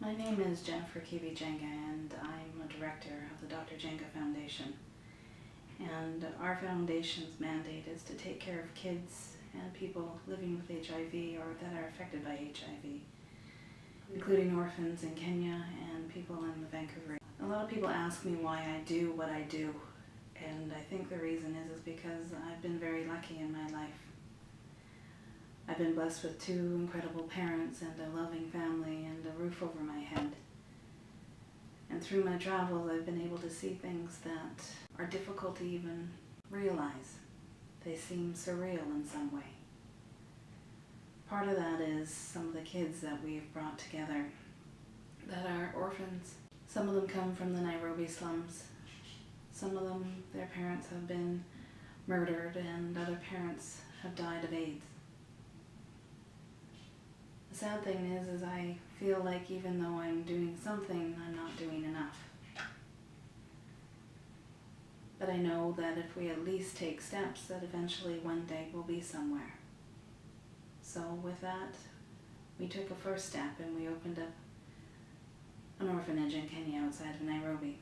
My name is Jennifer Kibi-Jenga and I'm a director of the Dr. Jenga Foundation. And our foundation's mandate is to take care of kids and people living with HIV or that are affected by HIV, including orphans in Kenya and people in the Vancouver. A lot of people ask me why I do what I do, and I think the reason is because I've been very lucky in my life. I've been blessed with two incredible parents and a loving family and a roof over my head. And through my travels, I've been able to see things that are difficult to even realize. They seem surreal in some way. Part of that is some of the kids that we've brought together that are orphans. Some of them come from the Nairobi slums. Some of them, their parents have been murdered and other parents have died of AIDS. The sad thing is I feel like even though I'm doing something, I'm not doing enough. But I know that if we at least take steps, that eventually one day we'll be somewhere. So with that, we took a first step and we opened up an orphanage in Kenya outside of Nairobi.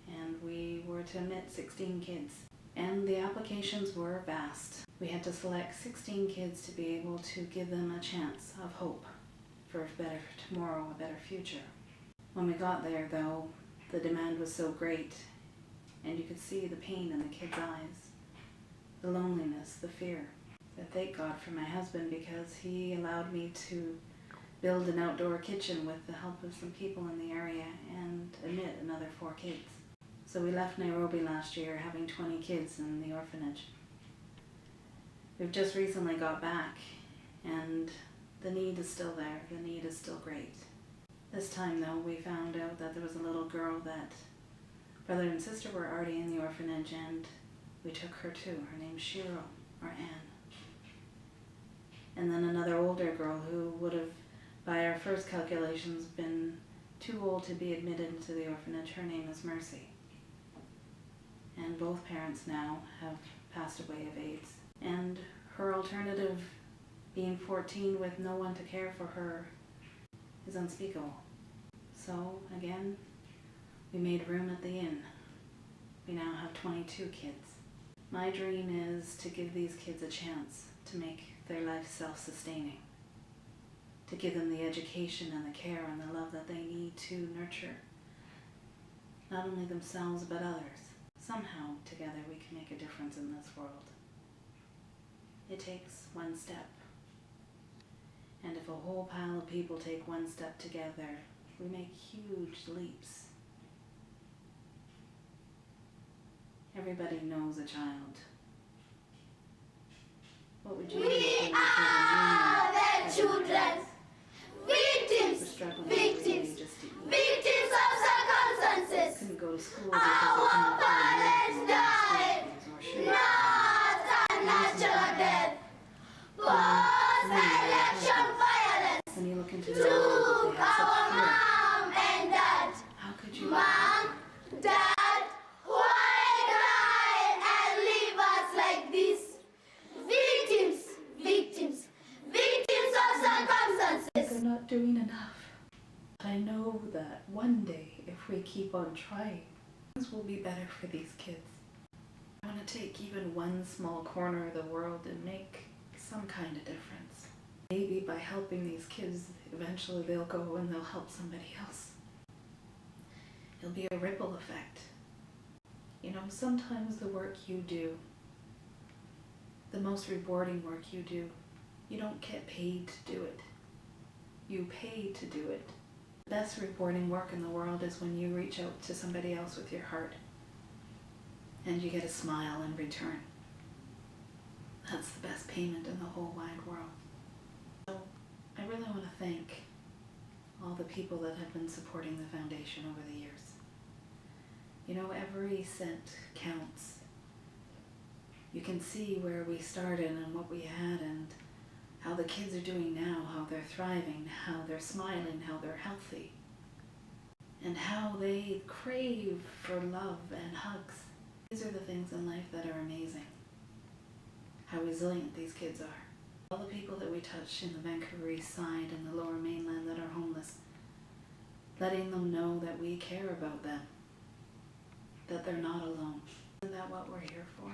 And we were to admit 16 kids. And the applications were vast. We had to select 16 kids to be able to give them a chance of hope for a better tomorrow, a better future. When we got there though, the demand was so great and you could see the pain in the kids' eyes, the loneliness, the fear. I thank God for my husband because he allowed me to build an outdoor kitchen with the help of some people in the area and admit another 4 kids. So we left Nairobi last year having 20 kids in the orphanage. We've just recently got back and the need is still there, the need is still great. This time though, we found out that there was a little girl that brother and sister were already in the orphanage and we took her too. Her name's Shiro, or Anne. And then another older girl who would have, by our first calculations, been too old to be admitted into the orphanage. Her name is Mercy. And both parents now have passed away of AIDS. And her alternative, being 14 with no one to care for her, is unspeakable. So again, we made room at the inn. We now have 22 kids. My dream is to give these kids a chance to make their life self-sustaining, to give them the education and the care and the love that they need to nurture not only themselves but others. Somehow, together, we can make a difference in this world. It takes one step. And if a whole pile of people take one step together, we make huge leaps. Everybody knows a child. What would you do if you are the children, victims of circumstances. Couldn't go to school Our parents died, not a natural death, post-election violence. When you look into took our mom and dad. How could you? Mom, dad, why cry and leave us like this? Victims of circumstances. They're not doing enough. I know that one day, if we keep on trying, things will be better for these kids. I want to take even one small corner of the world and make some kind of difference. Maybe by helping these kids, eventually they'll go and they'll help somebody else. It'll be a ripple effect. You know, sometimes the work you do, the most rewarding work you do, you don't get paid to do it. You pay to do it. The best rewarding work in the world is when you reach out to somebody else with your heart and you get a smile in return. That's the best payment in the whole wide world. So I really want to thank all the people that have been supporting the foundation over the years. You know, every cent counts. You can see where we started and what we had and how the kids are doing now, how they're thriving, how they're smiling, how they're healthy, and how they crave for love and hugs. These are the things in life that are amazing. How resilient these kids are. All the people that we touch in the Vancouver East Side and the Lower Mainland that are homeless, letting them know that we care about them, that they're not alone. Isn't that what we're here for?